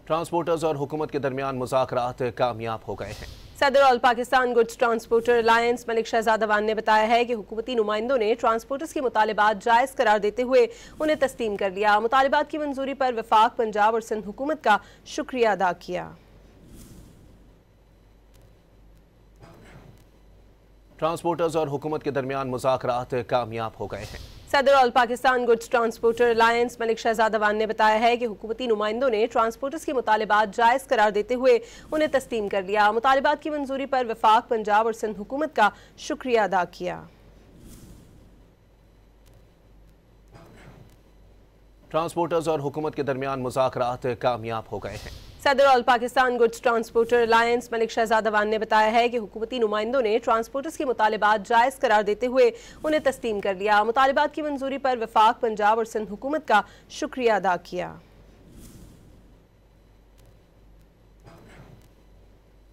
Transporters और हुकूमत के दरमियान मुज़ाकरात कामयाब हो गए हैं। सदर all Pakistan goods transporter alliance Malik Shahzad Awan ने बताया है कि हुकूमती नुमाइंदों ने ट्रांसपोर्टर्स के मुतालिबात जायज़ करार देते हुए उन्हें तस्लीम कर लिया। मुतालिबात की मंजूरी पर वफाक, पंजाब और सिंध हुकूमत का शुक्रिया अदा किया। ट्रांसपोर्टर्स और हुकूमत के दरमियान मुज़ाकरात कामयाब हो गए हैं। सदर all Pakistan goods transporter alliance Malik Shahzad Awan ने बताया है कि हुकूमती नुमाइंदों ने ट्रांसपोर्टर्स के मुतालिबात जायज़ करार देते हुए उन्हें तस्लीम कर लिया। मुतालिबात की मंजूरी पर वफाक, पंजाब और सिंध हुकूमत का शुक्रिया अदा किया। ट्रांसपोर्टर्स और हुकूमत के दरमियान मुज़ाकरात कामयाब हो गए हैं। सदर all Pakistan goods transporter alliance Malik Shahzad Awan ने बताया है कि हुकूमती नुमाइंदों ने ट्रांसपोर्टर्स के मुतालिबात जायज़ करार देते हुए उन्हें तस्लीम कर लिया। मुतालिबात की मंजूरी पर वफाक, पंजाब और सिंध हुकूमत का शुक्रिया अदा किया।